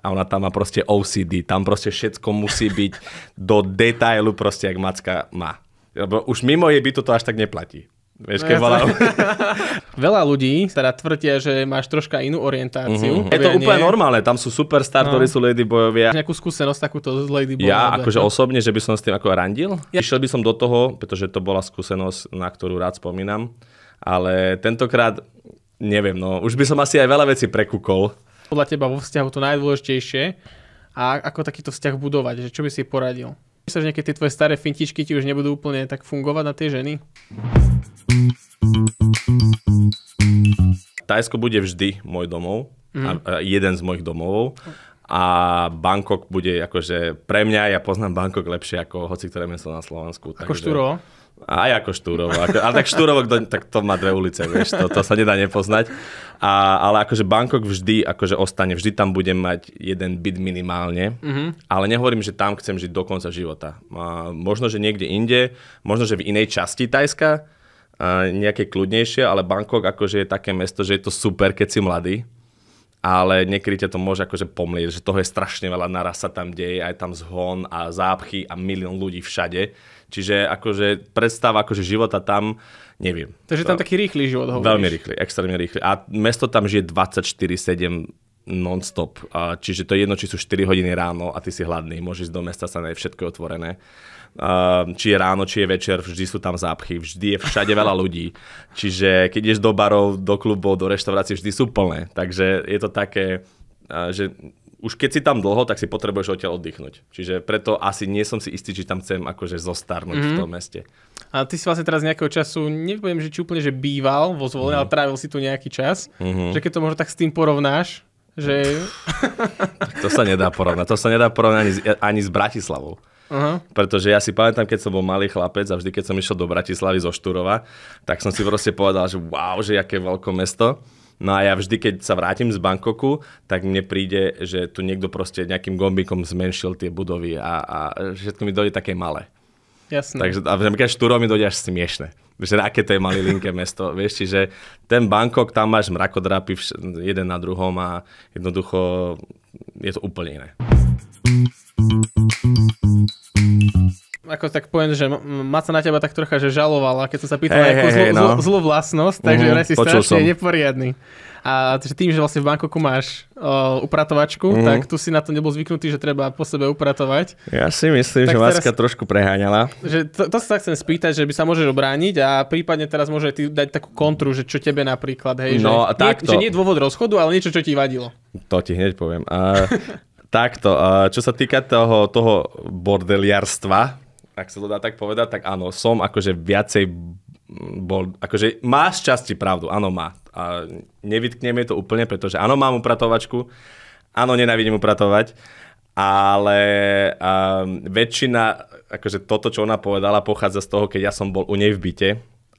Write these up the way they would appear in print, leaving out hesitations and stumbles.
a ona tam má proste OCD, tam proste všetko musí byť do detailu proste, jak macka má. Lebo už mimo jej bytu to až tak neplatí. Vieš, keď Veľa ľudí teda tvrdia, že máš troška inú orientáciu. Je to úplne normálne, tam sú superstar, ktorí sú ladyboyovia. Nejakú skúsenosť takúto z ladyboyov? Ja akože osobne, že by som s tým ako randil. Išiel by som do toho, pretože to bola skúsenosť, na ktorú rád spomínam. Ale tentokrát, neviem, no už by som asi aj veľa vecí prekúkol. Podľa teba vo vzťahu to najdôležitejšie a ako takýto vzťah budovať, že čo by si poradil? Myslíš, že nejaké tie tvoje staré fintičky ti už nebudú úplne tak fungovať na tie ženy? Thajsko bude vždy môj domov, jeden z mojich domovov a Bangkok bude akože pre mňa, ja poznám Bangkok lepšie ako hoci ktoré miesto na Slovensku. Ako Štúrovo? Aj ako Štúrovo. Ale tak Štúrovo, tak to má 2 ulice, vieš, to sa nedá nepoznať. Ale akože Bangkok vždy akože ostane, vždy tam budem mať jeden byt minimálne, ale nehovorím, že tam chcem žiť do konca života. Možno, že niekde inde, možno, že v inej časti Thajska, nejaké kľudnejšie, ale Bangkok akože je také mesto, že je to super, keď si mladý, ale niekedy ťa to môže akože pomlieť, že toho je strašne veľa, naraz sa tam deje, aj tam zhon a zápchy a milión ľudí všade. Čiže akože predstava akože života tam, neviem. Takže tam taký rýchly život hovoríš. Veľmi rýchly, extrémne rýchly. A mesto tam žije 24/7 non-stop. Čiže to je jedno, či sú 4 hodiny ráno a ty si hladný, môžeš ísť do mesta, sa všetko je otvorené. Či je ráno, či je večer, vždy sú tam zápchy, vždy je všade veľa ľudí. Čiže keď ideš do barov, do klubov, do reštaurácií, vždy sú plné. Takže je to také, že už keď si tam dlho, tak si potrebuješ odtiaľ oddychnúť. Čiže preto asi nie som si istý, či tam chcem akože zostarnúť v tom meste. A ty si vlastne teraz nejakého času, neviem, že či úplne, že býval vo Zvolene, ale trávil si tu nejaký čas. Že keď to možno tak s tým porovnáš, že... To sa nedá porovnať. To sa nedá porovnať ani s Bratislavou. Pretože ja si pamätám, keď som bol malý chlapec a vždy, keď som išiel do Bratislavy zo Štúrova, tak som si proste povedal, že wow, že aké veľké mesto. No a ja vždy, keď sa vrátim z Bangkoku, tak mne príde, že tu niekto proste nejakým gombikom zmenšil tie budovy a všetko mi dojde také malé. Jasné. Takže keď Štúrov mi dojde až smiešne. Že aké to je malilinké mesto. Vieš, čiže ten Bangkok, tam máš mrakodrapy jeden na druhom a jednoducho je to úplne iné. Ako tak poviem, že Maca na teba tak trocha, že žalovala, keď som sa pýtal nejakú zlú vlastnosť, takže si strašne neporiadny. A tým, že vlastne v Bangkoku máš upratovačku, tak tu si na to nebol zvyknutý, že treba po sebe upratovať. Ja si myslím, tak že Macka trošku preháňala. Že to sa chcem spýtať, že by sa môžeš obrániť a prípadne teraz môže ty dať takú kontru, že čo tebe napríklad, hej, no, že nie je dôvod rozchodu, ale niečo, čo ti vadilo. To ti hneď poviem. Takto, čo sa týka toho bordeliarstva, ak sa to dá tak povedať, tak áno, som akože viacej bol, akože má z časti pravdu, áno má. A nevytkneme to úplne, pretože áno, mám upratovačku, áno, nenávidím upratovať, ale väčšina, akože toto, čo ona povedala, pochádza z toho, keď ja som bol u nej v byte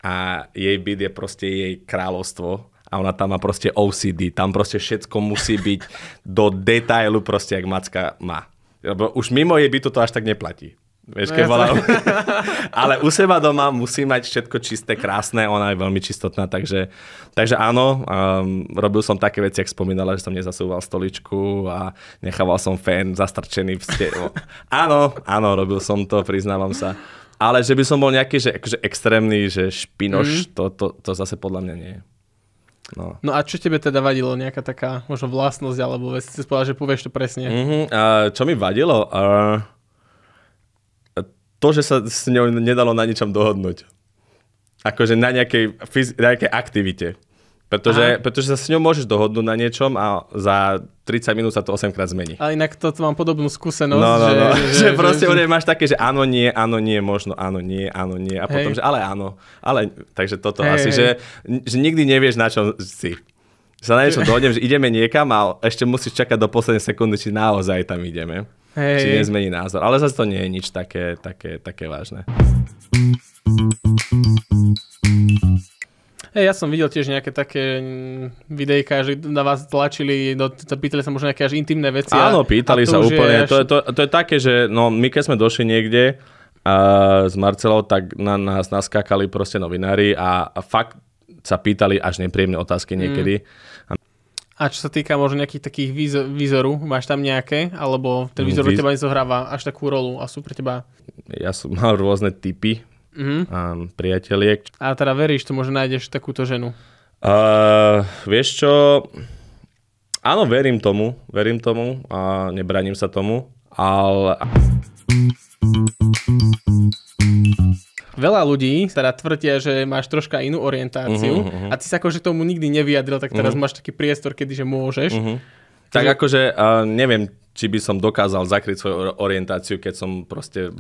a jej byt je proste jej kráľovstvo a ona tam má proste OCD, tam proste všetko musí byť do detailu proste, jak macka má. Lebo už mimo jej bytu to až tak neplatí. Vieš, ale u seba doma musí mať všetko čisté, krásne, ona je veľmi čistotná, takže áno, robil som také veci, jak spomínala, že som nezasúval stoličku a nechával som fén zastrčený v stenu. Áno, robil som to, priznávam sa. Ale že by som bol nejaký, že akože extrémny, že špinoš, to zase podľa mňa nie je. No a čo tebe teda vadilo? Nejaká taká možno vlastnosť, alebo si povedal, že povieš to presne? Čo mi vadilo? To, že sa s ňou nedalo na ničom dohodnúť. Akože na nejakej aktivite. Pretože sa s ňou môžeš dohodnúť na niečom a za 30 minút sa to 8-krát zmení. Ale inak to mám podobnú skúsenosť. Že proste máš také, že áno, nie, možno, áno, nie. A potom, že ale áno. Takže toto asi, že nikdy nevieš, na čom si. Sa na niečo dohodnem, že ideme niekam a ešte musíš čakať do poslednej sekundy, či naozaj tam ideme. Či nezmení názor. Ale zase to nie je nič také vážne. Ja som videl tiež nejaké také videjka, že na vás tlačili, pýtali sa možno nejaké až intimné veci. Áno, pýtali sa úplne. To je také, že my keď sme došli niekde s Marcelou, tak na nás naskákali proste novinári a fakt sa pýtali až nepríjemné otázky niekedy. A čo sa týka možno nejakých takých výzoru, máš tam nejaké? Alebo ten výzor pre teba nezohráva až takú rolu a sú pre teba? Ja som mal rôzne typy priateliek. A teda veríš, to možno nájdeš takúto ženu? Vieš čo? Áno, verím tomu a nebraním sa tomu, ale... Veľa ľudí teda tvrdia, že máš troška inú orientáciu a ty sa akože tomu nikdy nevyjadril, tak teraz máš taký priestor, kedyže môžeš. Tak akože neviem, či by som dokázal zakryť svoju orientáciu, keď som proste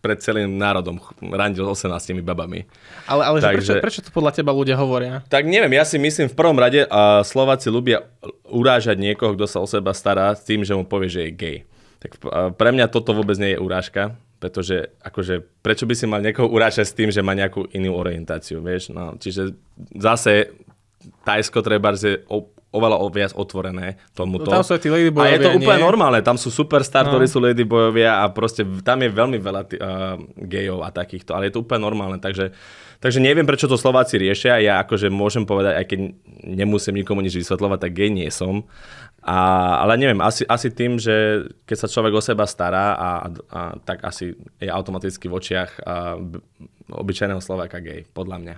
pred celým národom randil 18 babami. Ale takže, prečo to podľa teba ľudia hovoria? Tak neviem, ja si myslím v prvom rade, Slováci ľubia urážať niekoho, kto sa o seba stará s tým, že mu povie, že je gay. Tak pre mňa toto vôbec nie je urážka. Pretože akože, prečo by si mal niekoho urážať s tým, že má nejakú inú orientáciu, vieš? No, čiže zase Thajsko treba je oveľa viac otvorené tomuto. No, tam sú aj tí ladyboyovia, a je to úplne normálne, tam sú superstar, ktorí sú ladyboyovia a proste tam je veľmi veľa gejov a takýchto, ale je to úplne normálne, takže neviem, prečo to Slováci riešia, ja akože môžem povedať, aj keď nemusím nikomu nič vysvetľovať, tak gej nie som. Ale neviem, asi tým, že keď sa človek o seba stará, tak asi je automaticky v očiach obyčajného Slováka gej, podľa mňa.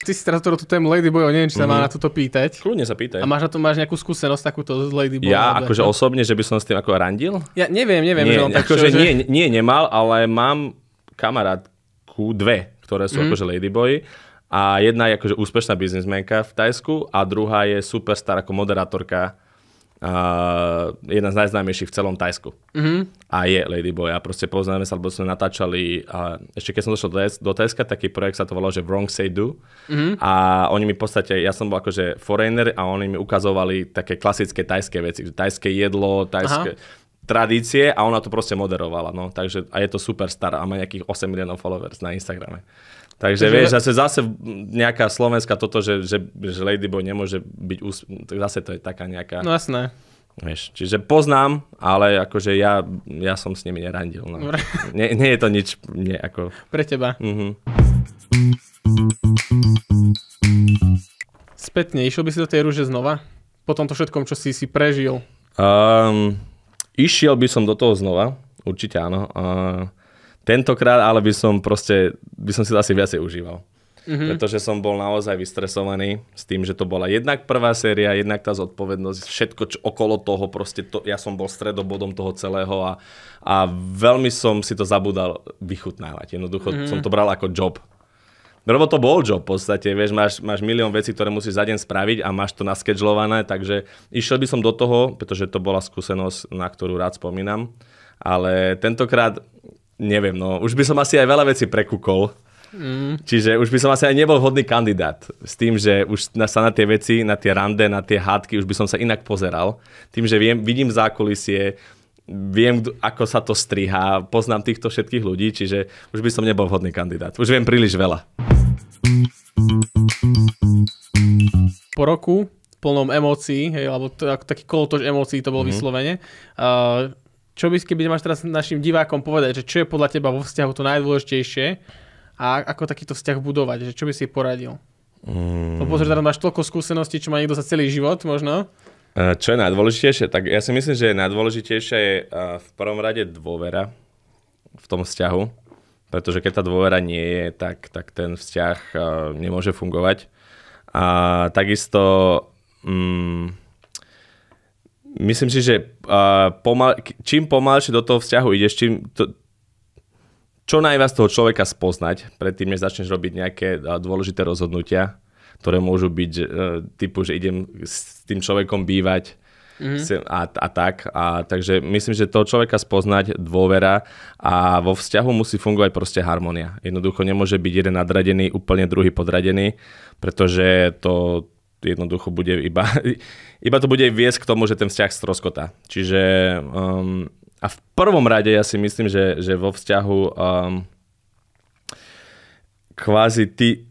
Ty si teraz tú tému ladyboyov, neviem, či sa má na toto pýtať. Kľudne sa pýtaj. A máš nejakú skúsenosť takúto z ladyboyov? Ja akože osobne, že by som s tým ako randil? Ja neviem. Nie, akože nie, nemal, ale mám kamarátku, dve, ktoré sú akože ladyboy. A jedna je akože úspešná biznismenka v Thajsku a druhá je superstar ako moderátorka. Jedna z najznámejších v celom Thajsku. A je ladyboy. A proste poznáme sa, lebo sme natáčali. Ešte keď som došiel do Thajska, taký projekt sa to volal, že Wrong Say Do. A oni mi v podstate, ja som bol akože foreigner a oni mi ukazovali také klasické thajské veci. Thajské jedlo, thajské tradície a ona to proste moderovala. No. Takže, a je to superstar a má nejakých 8 miliónov followers na Instagrame. Takže vieš, zase nejaká slovenská toto, že ladyboy nemôže byť tak zase to je taká nejaká... No jasné. Vieš, čiže poznám, ale akože ja som s nimi nerandil. No. Nie je to nič ako... Pre teba. Spätne, išiel by si do tej rúže znova? Po tomto všetkom, čo si prežil? Išiel by som do toho znova, určite áno. Tentokrát, ale by som si to asi viacej užíval. Pretože som bol naozaj vystresovaný s tým, že to bola jednak prvá séria, jednak tá zodpovednosť, všetko čo okolo toho, proste ja som bol stredobodom toho celého a veľmi som si to zabudal vychutnávať. Jednoducho som to bral ako job. Lebo to bol job v podstate, vieš, máš milión vecí, ktoré musíš za deň spraviť a máš to naskedžlované, takže išiel by som do toho, pretože to bola skúsenosť, na ktorú rád spomínam, ale tentokrát neviem, no, už by som asi aj veľa vecí prekúkol, čiže už by som asi aj nebol vhodný kandidát s tým, že už sa na tie veci, na tie rande, na tie hádky, už by som sa inak pozeral. Tým, že vidím zákulisie, viem, ako sa to strihá, poznám týchto všetkých ľudí, čiže už by som nebol vhodný kandidát. Už viem príliš veľa. Po roku plnom emócií, alebo taký kolotoč emócií to bol vyslovene, čo by, keby máš teraz našim divákom povedať, že čo je podľa teba vo vzťahu to najdôležitejšie a ako takýto vzťah budovať, že čo by si poradil? Lebo že teraz máš toľko skúseností, čo má niekto za celý život možno. Čo je najdôležitejšie? Tak ja si myslím, že najdôležitejšie je v prvom rade dôvera v tom vzťahu, pretože keď tá dôvera nie je, tak ten vzťah nemôže fungovať. A takisto myslím si, že čím pomalšie do toho vzťahu ideš, čo najviac toho človeka spoznať, predtým, než začneš robiť nejaké dôležité rozhodnutia, ktoré môžu byť typu, že idem s tým človekom bývať a tak. Takže myslím, že toho človeka spoznať, dôvera a vo vzťahu musí fungovať proste harmónia. Jednoducho nemôže byť jeden nadradený, úplne druhý podradený, pretože to jednoducho bude iba to bude viesť k tomu, že ten vzťah stroskotá. Čiže a v prvom rade ja si myslím, že vo vzťahu kvázi ty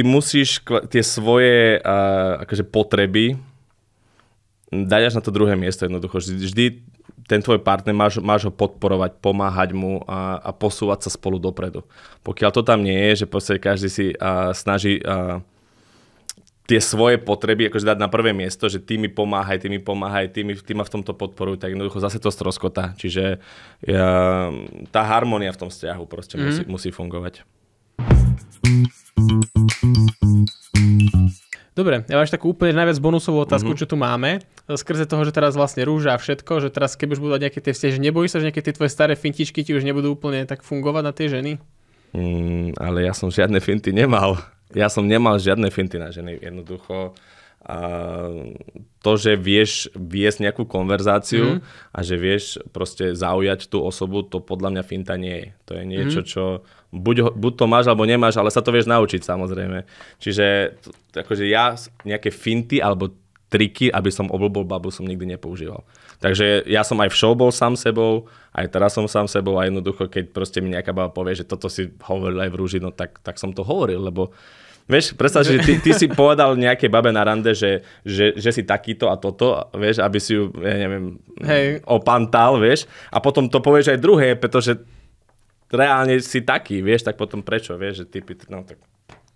musíš tie svoje akože potreby dať až na to druhé miesto jednoducho. Vždy ten tvoj partner, máš ho podporovať, pomáhať mu a posúvať sa spolu dopredu. Pokiaľ to tam nie je, že proste každý si snaží tie svoje potreby akože dať na prvé miesto, že ty mi pomáhaj, ty ma v tomto podporuj, tak jednoducho zase to stroskotá. Čiže tá harmónia v tom vzťahu proste musí fungovať. Dobre, ja máš takú úplne najviac bonusovú otázku, čo tu máme. Skrze toho, že teraz vlastne rúža a všetko, že teraz keď už budú nejaké tie vzťahy, že nebojíš sa, že nejaké tie tvoje staré fintičky ti už nebudú úplne tak fungovať na tie ženy? Ale ja som žiadne finty nemal. Ja som nemal žiadne finty na ženy. Jednoducho to, že vieš viesť nejakú konverzáciu a že vieš proste zaujať tú osobu, to podľa mňa finta nie je. To je niečo, čo buď to máš, alebo nemáš, ale sa to vieš naučiť samozrejme. Čiže akože ja nejaké finty alebo triky, aby som oblbol babu, som nikdy nepoužíval. Takže ja som aj v show bol sám sebou, aj teraz som sám sebou a jednoducho, keď proste mi nejaká baba povie, že toto si hovoril aj v rúži, no tak som to hovoril, lebo vieš, predstav, že ty si povedal nejakej babe na rande, že si takýto a toto, vieš, aby si ju, ja neviem, opantal, vieš, a potom to povieš aj druhé, pretože reálne si taký, vieš, tak potom prečo, vieš, že typy, no tak.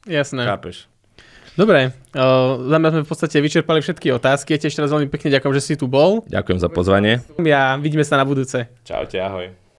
Jasné. Chápeš. Dobre, za mňa sme v podstate vyčerpali všetky otázky. Tiež teraz veľmi pekne ďakujem, že si tu bol. Ďakujem za pozvanie. Vidíme sa na budúce. Čaute, ahoj.